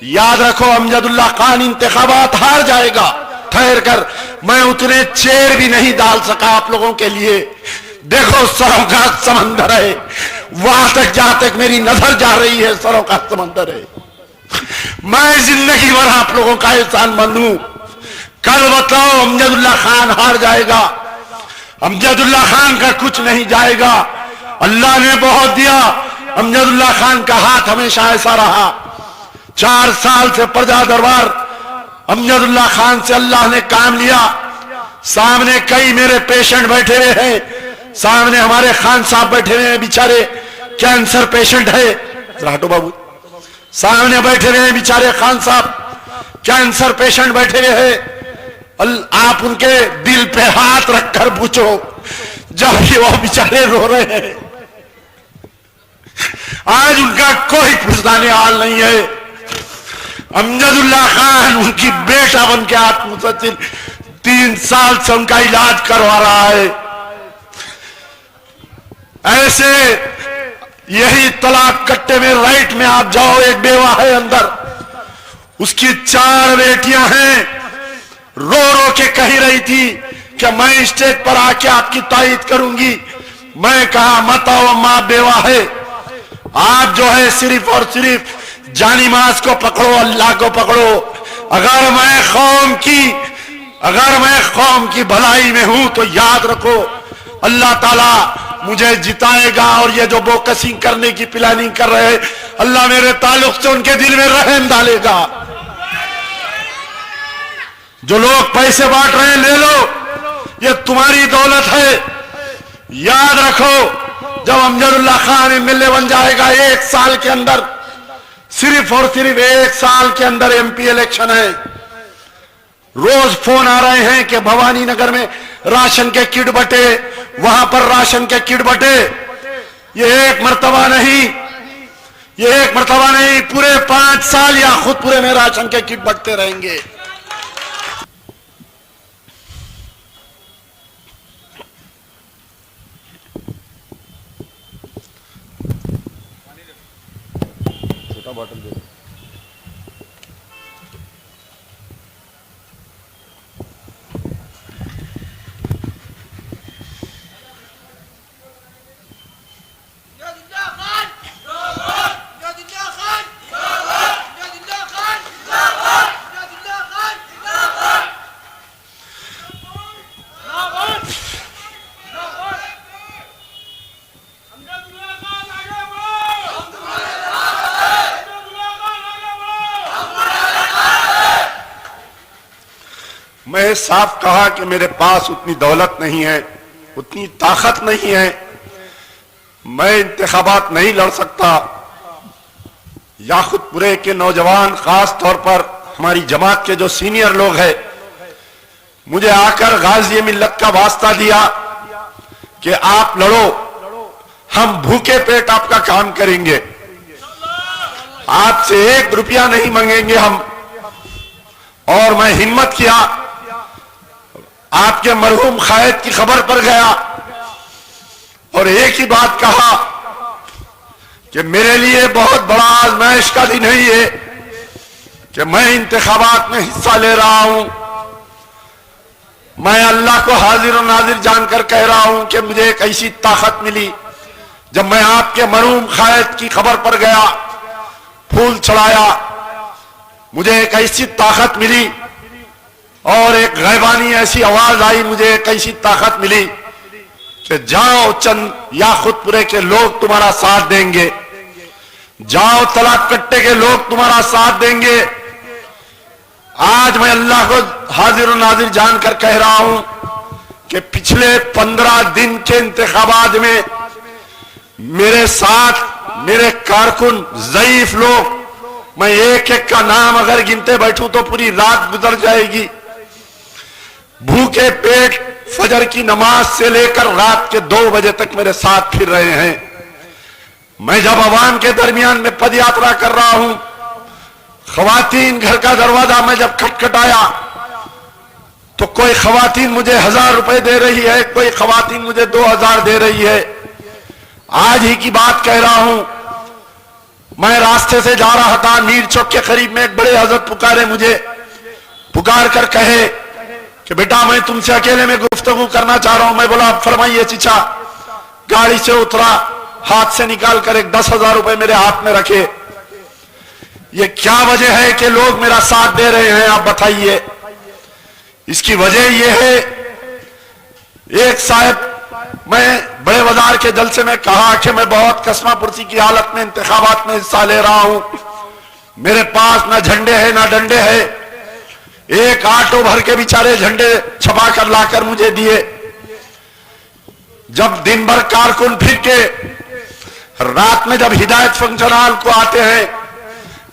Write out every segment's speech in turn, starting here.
याद रखो अमजदुल्लाह खान इंतखाबात हार जाएगा। ठहर कर, मैं उतने चेयर भी नहीं डाल सका आप लोगों के लिए। देखो सरों का समंदर है, वहां तक जहां तक मेरी नजर जा रही है सरों का समंदर है। मैं जिंदगी भर आप लोगों का एहसान मंद हूं। कल बताओ अमजदुल्लाह खान हार जाएगा, अमजदुल्लाह खान का कुछ नहीं जाएगा। अल्लाह ने बहुत दिया, अमजदुल्लाह खान का हाथ हमेशा ऐसा रहा। 4 साल से प्रजा दरबार अमजदुल्लाह खान से अल्लाह ने काम लिया। सामने कई मेरे पेशेंट बैठे हुए हैं, सामने हमारे खान साहब बैठे हुए हैं, बेचारे कैंसर पेशेंट है। हटो बाबू, सामने बैठे हुए हैं बेचारे खान साहब कैंसर पेशेंट बैठे हुए हैं। आप उनके दिल पे हाथ रखकर पूछो, जबकि वो बेचारे रो रहे हैं। आज उनका कोई पुछताने हाल नहीं है। अमजदुल्लाह खान उनकी बेटा बन के आत्मसचिन 3 साल से उनका इलाज करवा रहा है। ऐसे यही तलाक कट्टे में राइट में आप जाओ, एक बेवा है अंदर, उसकी 4 बेटियां हैं। रो रो के कही रही थी कि मैं स्टेज पर आके आपकी तायद करूंगी। मैं कहा मत आओ अम्मा, बेवा है। आप जो है सिर्फ और सिर्फ जानी मास को पकड़ो, अल्लाह को पकड़ो। अगर मैं कौम की भलाई में हूं तो याद रखो अल्लाह ताला मुझे जिताएगा। और ये जो बोकसी करने की प्लानिंग कर रहे हैं, अल्लाह मेरे ताल्लुक से उनके दिल में रहम डालेगा। जो लोग पैसे बांट रहे हैं, ले लो, ये तुम्हारी दौलत है। याद रखो जब अमजदुल्लाह खान एमएलए बन जाएगा 1 साल के अंदर, सिर्फ और सिर्फ 1 साल के अंदर एमपी इलेक्शन है। रोज फोन आ रहे हैं कि भवानी नगर में राशन के किट बटे, वहां पर राशन के किट बटे। ये एक मर्तबा नहीं, पूरे 5 साल या खुद पूरे में राशन के किट बटते रहेंगे। छोटा बॉटल दे। मैं साफ कहा कि मेरे पास उतनी दौलत नहीं है, उतनी ताकत नहीं है, मैं इंतखाबात नहीं लड़ सकता। याकुतपुरे के नौजवान, खास तौर पर हमारी जमात के जो सीनियर लोग हैं, मुझे आकर गाजी मिल्लत का वास्ता दिया कि आप लड़ो, हम भूखे पेट आपका काम करेंगे, आपसे 1 रुपया नहीं मांगेंगे हम। और मैं हिम्मत किया, आपके मरहूम खायद की खबर पर गया और एक ही बात कहा कि मेरे लिए बहुत बड़ा आजमाइश का दिन है ये कि मैं इंतखाबात में हिस्सा ले रहा हूं। मैं अल्लाह को हाजिर और नाजिर जानकर कह रहा हूं कि मुझे एक ऐसी ताकत मिली जब मैं आपके मरहूम खायद की खबर पर गया, फूल चढ़ाया, मुझे एक ऐसी ताकत मिली और एक गैबानी ऐसी आवाज आई, मुझे एक ऐसी ताकत मिली कि जाओ चंद याकुतपुरे के लोग तुम्हारा साथ देंगे, जाओ तलाक कट्टे के लोग तुम्हारा साथ देंगे। आज मैं अल्लाह को हाजिर और नाजिर जानकर कह रहा हूं कि पिछले 15 दिन के इंतखाबात में मेरे साथ मेरे कारकुन ज़ईफ लोग, मैं एक एक का नाम अगर गिनते बैठूं तो पूरी रात गुजर जाएगी, भूखे पेट फजर की नमाज से लेकर रात के 2 बजे तक मेरे साथ फिर रहे हैं। मैं जब अवाम के दरमियान में पद यात्रा कर रहा हूं, खवातीन घर का दरवाजा मैं जब खटखटाया तो कोई खवातीन मुझे 1000 रुपए दे रही है, कोई खवातीन मुझे 2000 दे रही है। आज ही की बात कह रहा हूं, मैं रास्ते से जा रहा था, मीर चौक के करीब में एक बड़े हजरत पुकारे मुझे, पुकार कर कहे कि बेटा मैं तुमसे अकेले में गुफ्तगू करना चाह रहा हूं। मैं बोला फरमाइए चीचा। गाड़ी से उतरा, हाथ से निकाल कर एक 10,000 रुपए मेरे हाथ में रखे। ये क्या वजह है कि लोग मेरा साथ दे रहे हैं, आप बताइए। इसकी वजह यह है, एक साहब, मैं बड़े बाजार के जलसे में कहा कि मैं बहुत कस्मापुर्सी की हालत में इंतखाबात में हिस्सा ले रहा हूं, मेरे पास ना झंडे हैं ना डंडे हैं। एक ऑटो भर के बेचारे झंडे छपा कर लाकर मुझे दिए। जब दिन भर कारकुन फिर के रात में जब हिदायत फंक्शन हॉल को आते हैं,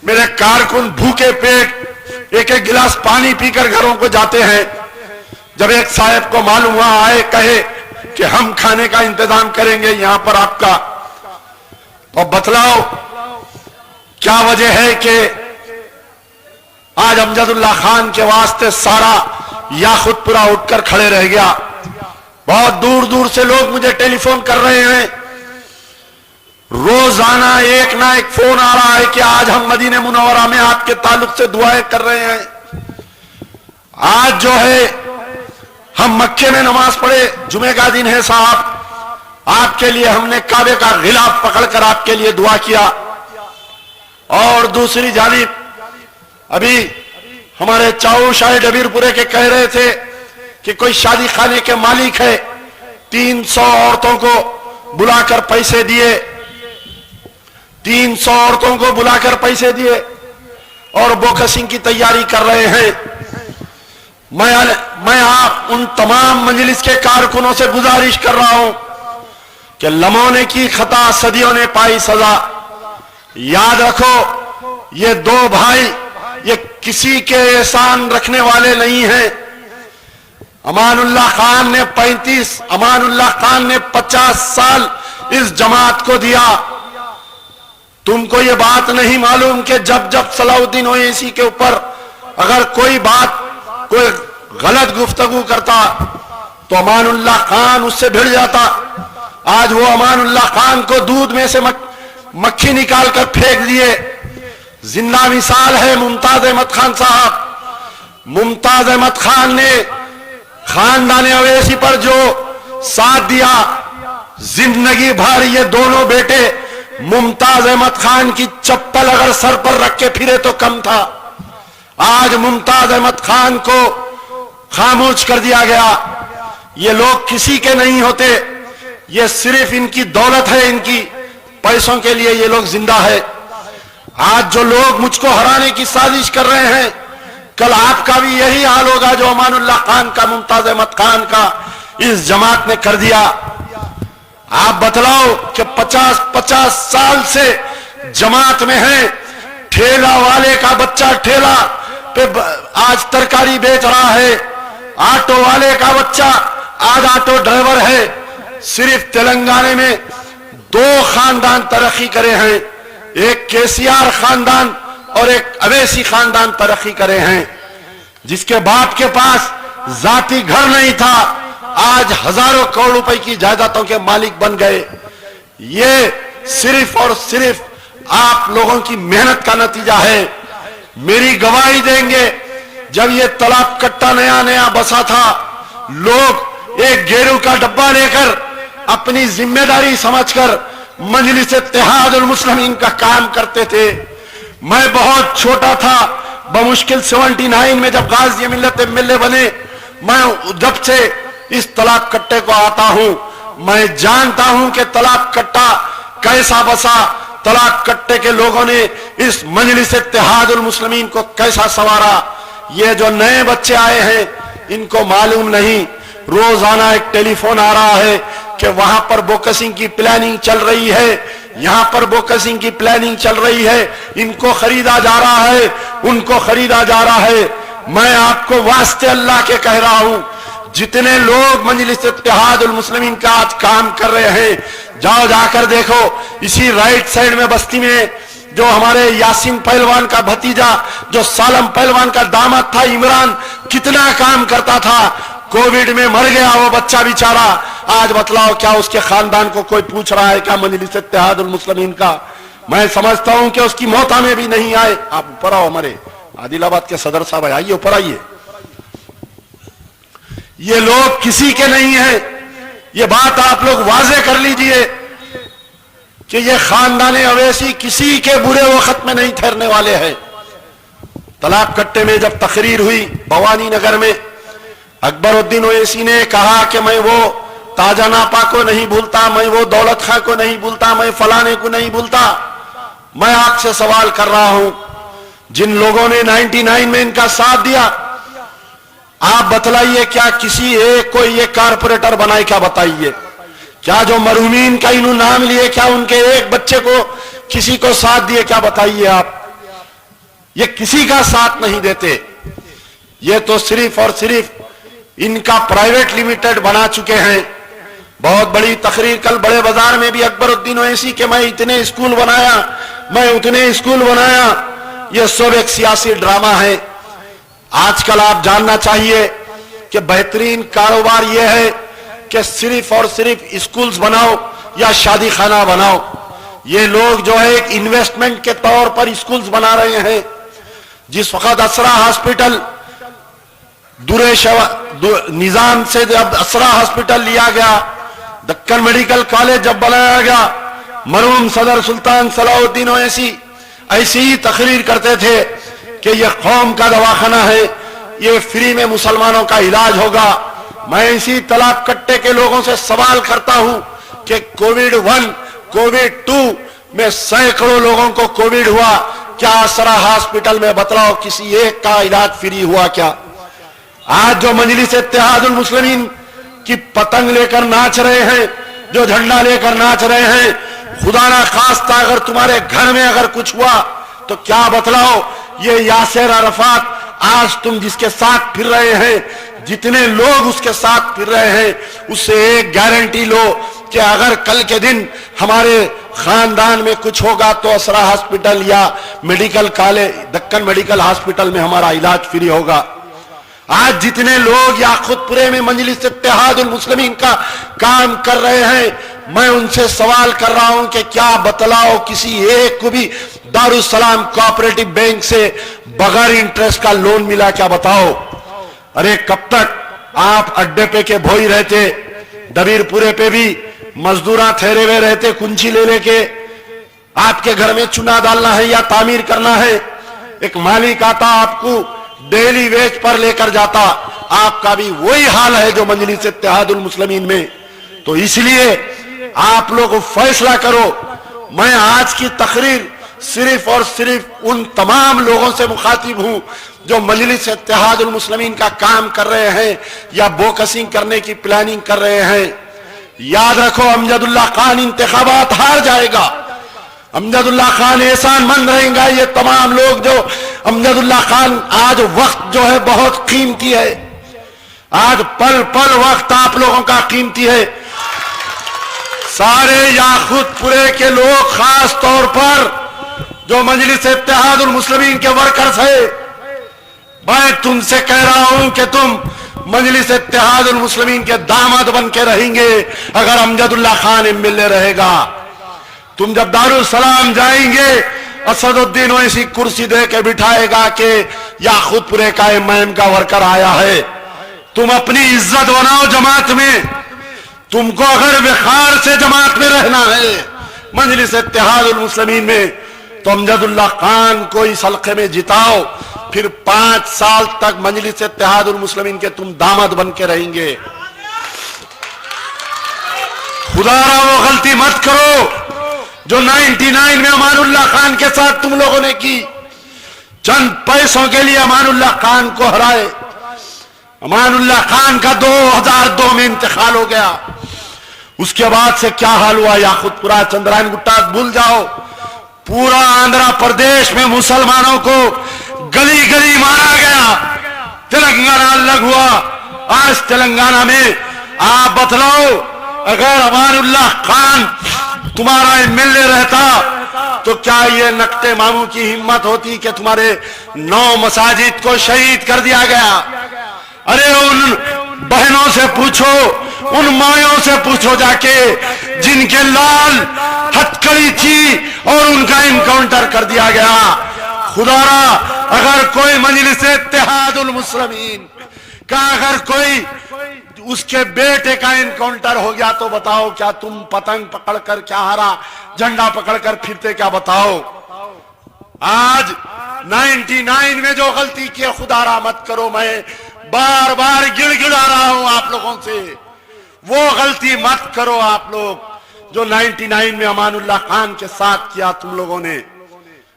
मेरे कारकुन भूखे पेट एक एक गिलास पानी पीकर घरों को जाते हैं। जब एक साहब को मालूम हुआ, आए कहे कि हम खाने का इंतजाम करेंगे यहां पर आपका, तो बतलाओ क्या वजह है कि आज अमजदुल्ला खान के वास्ते सारा याखुतपुरा उठकर खड़े रह गया। बहुत दूर दूर से लोग मुझे टेलीफोन कर रहे हैं, रोजाना एक ना एक फोन आ रहा है कि आज हम मदीने मुनव्वरा में आपके ताल्लुक से दुआएं कर रहे हैं। आज जो है हम मक्के में नमाज पढ़े, जुमे का दिन है साहब, आपके लिए हमने काबे का गिलाफ पकड़कर आपके लिए दुआ किया। और दूसरी जानिब अभी हमारे चाऊ शाह डबीरपुरे के कह रहे थे कि कोई शादी खाने के मालिक है, 300 औरतों को बुलाकर पैसे दिए, 300 औरतों को बुलाकर पैसे दिए और बोकसिंग की तैयारी कर रहे हैं। मैं आप उन तमाम मजलिस के कारकुनों से गुजारिश कर रहा हूं कि लमोने की खता सदियों ने पाई सजा। याद रखो, ये दो भाई ये किसी के एहसान रखने वाले नहीं हैं। अमानुल्लाह खान ने 50 साल इस जमात को दिया। तुमको ये बात नहीं मालूम कि जब जब सलाउद्दीन ओवैसी के ऊपर अगर कोई गलत गुफ्तगू करता तो अमानुल्लाह खान उससे भिड़ जाता। आज वो अमानुल्लाह खान को दूध में से मक्खी निकाल कर फेंक दिए। जिंदा मिसाल है मुमताज अहमद खान साहब। मुमताज अहमद खान ने खानदान ओवैसी पर जो साथ दिया, जिंदगी भर ये दोनों बेटे मुमताज अहमद खान की चप्पल अगर सर पर रख के फिरे तो कम था। आज मुमताज अहमद खान को खामोश कर दिया गया। ये लोग किसी के नहीं होते, ये सिर्फ इनकी दौलत है, इनकी पैसों के लिए ये लोग जिंदा है। आज जो लोग मुझको हराने की साजिश कर रहे हैं, कल आपका भी यही हाल होगा जो अमानुल्लाह खान का, मुमताज अहमद खान का इस जमात ने कर दिया। आप बतलाओ कि 50 साल से जमात में है। ठेला वाले का बच्चा ठेला पे आज तरकारी बेच रहा है, ऑटो वाले का बच्चा आज ऑटो ड्राइवर है। सिर्फ तेलंगाना में 2 खानदान तरक्की करे हैं, एक केसीआर खानदान और एक अवैसी खानदान तरक्की करे हैं। जिसके बाप के पास जाती घर नहीं था, आज हजारों करोड़ रुपए की जायदादों के मालिक बन गए। ये सिर्फ और सिर्फ आप लोगों की मेहनत का नतीजा है। मेरी गवाही देंगे, जब ये तालाब कट्टा नया नया बसा था, लोग एक गेरू का डब्बा लेकर अपनी जिम्मेदारी समझकर मजलिस इत्तेहादुल मुस्लिमीन का काम करते थे। मैं बहुत छोटा था, बमुश्किल 79 में जब गाज़ी मिल्लत एमएलए बने, मैं जब से इस तालाब कट्टे को आता हूं, मैं जानता हूं कि तालाब कट्टा कैसा बसा, तालाब कट्टे के लोगों ने इस मजलिस इत्तेहादुल मुस्लिमीन को कैसा संवारा। ये जो नए बच्चे आए हैं, इनको मालूम नहीं। रोजाना एक टेलीफोन आ रहा है कि वहां पर बोकसिंग की प्लानिंग चल रही है, यहां पर बोकसिंग की प्लानिंग चल रही है, इनको खरीदा जा रहा है, उनको खरीदा जा रहा है। मैं आपको वास्ते अल्लाह के कह रहा हूं, जितने लोग मजलिस इत्तेहादुल मुस्लिमीन का आज काम कर रहे हैं, जाओ जाकर देखो। इसी राइट साइड में बस्ती में जो हमारे यासीन पहलवान का भतीजा, जो सालम पहलवान का दामाद था इमरान, कितना काम करता था, कोविड में मर गया वो बच्चा बेचारा। आज बतलाओ क्या उसके खानदान को कोई पूछ रहा है क्या मजलिस इत्तेहादुल मुस्लिमीन का? میں سمجھتا ہوں کہ اس کی موت ہمیں بھی نہیں آئے. آپ اوپر آؤ, ہمارے عادل آباد کے صدر صاحب آئیے, اوپر آئیے. یہ لوگ کسی کے نہیں ہیں, یہ بات آپ لوگ واضح کر لیجئے کہ یہ خاندان اویسی کسی کے برے وقت میں نہیں ٹھہرنے والے ہیں. طلاق کٹے میں جب تقریر ہوئی بھوانی نگر میں, اکبر الدین اویسی نے کہا کہ میں وہ تاجہ ناپا کو نہیں بھولتا, میں وہ دولت خان کو نہیں بھولتا, میں فلانے کو نہیں بھولتا. میں آپ سے سوال کر رہا ہوں, جن لوگوں نے 99 میں ان کا ساتھ دیا, آپ بتلائیے کیا کسی ایک کو یہ کارپوریٹر بنائے؟ کیا بتائیے, کیا جو مرحومین کا انہوں نام لیے کیا ان کے ایک بچے کو کسی کو ساتھ دیے؟ کیا بتائیے آپ. یہ کسی کا ساتھ نہیں دیتے, یہ تو صرف اور صرف ان کا پرائیویٹ لمیٹڈ بنا چکے ہیں. بہت بڑی تقریر کل بڑے بازار میں بھی اکبر الدین اویسی کہ میں اتنے اسکول بنایا, میں اتنے اسکول بنایا. یہ سب ایک سیاسی ڈرامہ ہے. آج کل آپ جاننا چاہیے کہ بہترین کاروبار یہ ہے کہ صرف اور صرف اسکولز بناؤ یا شادی خانہ بناؤ. یہ لوگ جو ہے ایک انویسٹمنٹ کے طور پر اسکولز بنا رہے ہیں. جس وقت اسرا ہاسپٹل نظام سے جب اسرا ہاسپٹل لیا گیا, دکن میڈیکل کالج جب بنایا گیا, مرحوم صدر سلطان صلاح الدین اویسی ایسی ہی تقریر کرتے تھے کہ یہ قوم کا دواخانہ ہے, یہ فری میں مسلمانوں کا علاج ہوگا. میں اسی طلاق کٹے کے لوگوں سے سوال کرتا ہوں کہ کووڈ 1 کووڈ 2 میں سینکڑوں لوگوں کو کووڈ ہوا, کیا اسرا ہاسپٹل میں بتلاؤ کسی ایک کا علاج فری ہوا کیا؟ آج جو مجلس اتحاد المسلمین کی پتنگ لے کر ناچ رہے ہیں, جو جھنڈا لے کر ناچ رہے ہیں, خدا نہ خواستہ اگر تمہارے گھر میں اگر کچھ ہوا تو کیا بتلاؤ؟ یہ یاسر عرفات آج تم جس کے ساتھ پھر رہے ہیں, جتنے لوگ اس کے ساتھ پھر رہے ہیں, اس سے ایک گارنٹی لو کہ اگر کل کے دن ہمارے خاندان میں کچھ ہوگا تو اسرا ہاسپٹل یا medical college Deccan medical hospital میں ہمارا علاج فری ہوگا. آج جتنے لوگ یا خود پورے میں مجلس اتحاد المسلمین کا کام کر رہے ہیں, میں ان سے سوال کر رہا ہوں کہ کیا بتلاؤ کسی ایک کو بھی دارالسلام کوآپریٹو بینک سے بغیر انٹرسٹ کا لون ملا؟ کیا بتاؤ. ارے کب تک آپ اڈے پہ کے بھوئی رہتے, دبیر پورے پہ بھی مزدوراں ٹھہرے ہوئے رہتے کنچی لے لے کے, آپ کے گھر میں چنا ڈالنا ہے یا تعمیر کرنا ہے, ایک مالک آتا آپ کو ڈیلی ویج پر لے کر جاتا. آپ کا بھی وہی حال ہے جو مجلس اتحاد المسلمین میں. تو اس لیے آپ لوگ فیصلہ کرو. میں آج کی تقریر صرف اور صرف ان تمام لوگوں سے مخاطب ہوں جو مجلس اتحاد المسلمین کا کام کر رہے ہیں یا بوکسنگ کرنے کی پلاننگ کر رہے ہیں. یاد رکھو امجد اللہ خان انتخابات ہار جائے گا, امجد اللہ خان احسان مند رہیں گا. یہ تمام لوگ جو امجد اللہ خان, آج وقت جو ہے بہت قیمتی ہے, آج پل پل وقت آپ لوگوں کا قیمتی ہے. سارے یاقوت پورے کے لوگ خاص طور پر جو مجلس اتحاد المسلمین کے ورکرز ہیں, میں تم سے کہہ رہا ہوں کہ تم مجلس اتحاد المسلمین کے داماد بن کے رہیں گے اگر امجد اللہ خان MLA رہے گا. تم جب دارالسلام جائیں گے, اسد الدین اویسی کرسی دے کے بٹھائے گا کہ یاقوت پورے کا MIM کا ورکر آیا ہے. تم اپنی عزت بناؤ جماعت میں. تم کو اگر وقار سے جماعت میں رہنا ہے مجلس اتحاد المسلمین میں, تو امجد اللہ خان کو اس حلقے میں جتاؤ, پھر 5 سال تک مجلس اتحاد المسلمین کے تم داماد بن کے رہیں گے. خدا را وہ غلطی مت کرو جو 99 میں امان اللہ خان کے ساتھ تم لوگوں نے کی. چند پیسوں کے لیے امان اللہ خان کو ہرائے. امان اللہ خان کا 2002 میں انتقال ہو گیا. اس کے بعد سے کیا حال ہوا یاقوت پورا, چندرائن گٹا بھول جاؤ, پورا آندھرا پردیش میں مسلمانوں کو گلی گلی مارا گیا. تلنگانہ الگ ہوا. آج تلنگانہ میں آپ بتلاؤ اگر امان اللہ خان تمہارا MLA رہتا تو کیا یہ نکتے ماموں کی ہمت ہوتی کہ تمہارے 9 مساجد کو شہید کر دیا گیا؟ ارے ان بہنوں سے پوچھو, ان مایوں سے پوچھو جا کے جن کے لال ہتھکڑی تھی اور ان کا انکاؤنٹر کر دیا گیا. خدا را اگر کوئی مجلس اتحاد المسلمین کا اگر کوئی اس کے بیٹے کا انکاؤنٹر ہو گیا تو بتاؤ کیا تم پتنگ پکڑ کر کیا ہرا جھنڈا پکڑ کر پھرتے کیا بتاؤ. آج 99 میں جو غلطی کی خدا را مت کرو. میں بار بار گڑ گڑا رہا ہوں آپ لوگوں سے, وہ غلطی مت کرو آپ لوگ جو 99 میں امان اللہ خان کے ساتھ کیا تم لوگوں نے.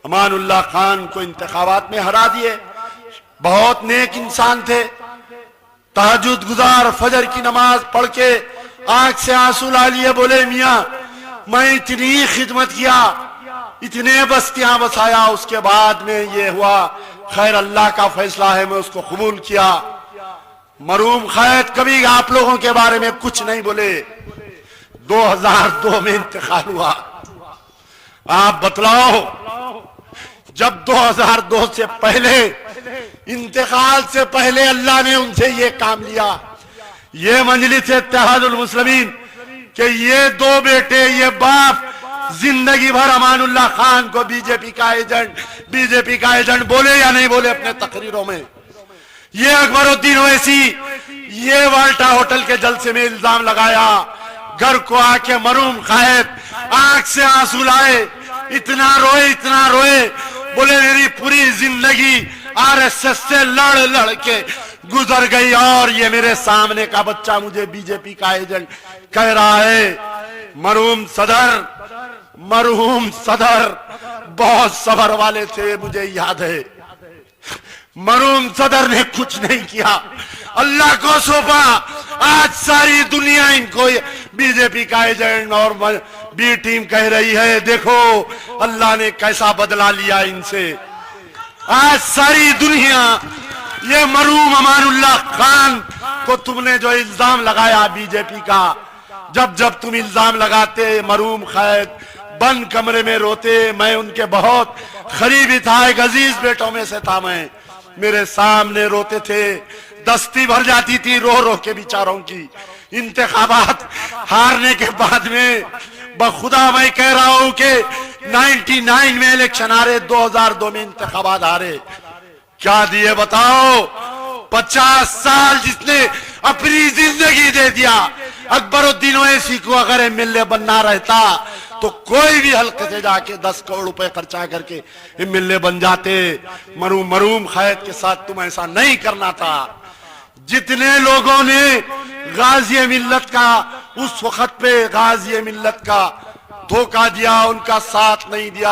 امان اللہ خان کو انتخابات میں ہرا دیے. بہت نیک انسان تھے, تہجد گزار, فجر کی نماز پڑھ کے آنکھ سے آنسو لا لیے, بولے میاں میں اتنی خدمت کیا, اتنے بستیاں بسایا, اس کے بعد میں یہ ہوا, خیر اللہ کا فیصلہ ہے, میں اس کو قبول کیا. مرحوم قائد کبھی آپ لوگوں کے بارے میں کچھ نہیں بولے. 2002 میں انتقال ہوا. آپ بتلاؤ جب 2002 سے پہلے, انتقال سے پہلے اللہ نے ان سے یہ کام لیا, یہ مجلس اتحاد المسلمین کہ یہ دو بیٹے, یہ باپ زندگی بھر امان اللہ خان کو بی جے پی کا ایجنٹ بولے یا نہیں بولے اپنے تقریروں میں. یہ اکبر الدین اویسی یہ والٹا ہوٹل کے جلسے میں الزام لگایا, گھر کو آ کے مرحوم قائد آنکھ سے آنسو لائے, اتنا روئے, بولے میری پوری زندگی آر ایس ایس سے لڑ کے گزر گئی اور یہ میرے سامنے کا بچہ مجھے بی جے پی کا ایجنٹ کہہ رہا ہے. مرحوم صدر بہت صبر والے تھے, مجھے یاد ہے. مرحوم صدر نے کچھ نہیں کیا, اللہ کو سونپا. آج ساری دنیا ان کو بی جے پی کا ایجنٹ اور بی ٹیم کہہ رہی ہے. دیکھو اللہ نے کیسا بدلہ لیا ان سے. آج ساری دنیا یہ مرحوم امان اللہ خان کو تم نے جو الزام لگایا بی جے پی کا, جب تم الزام لگاتے مرحوم قائد بند کمرے میں روتے. میں ان کے بہت قریبی تھا, ایک عزیز بیٹوں میں سے تھا. میں میرے سامنے روتے تھے, دستی بھر جاتی تھی رو کے بیچاروں کی. انتخابات ہارنے کے بعد میں بخدا میں کہہ رہا ہوں کہ 99 میں الیکشن ہارے, 2002 میں انتخابات ہارے. کیا دیے بتاؤ؟ 50 سال جس نے اپنی زندگی دے دیا. اکبر الدین اویسی کو اگر ایم ایل اے بننا رہتا تو کوئی بھی حلقے سے جا کے 10 کروڑ روپے خرچہ کر کے ایم ایل اے بن جاتے. مرحوم قائد کے ساتھ تم ایسا نہیں کرنا تھا. جتنے لوگوں نے غازی ملت کا اس وقت پہ غازی ملت کا دھوکہ دیا, ان کا ساتھ نہیں دیا,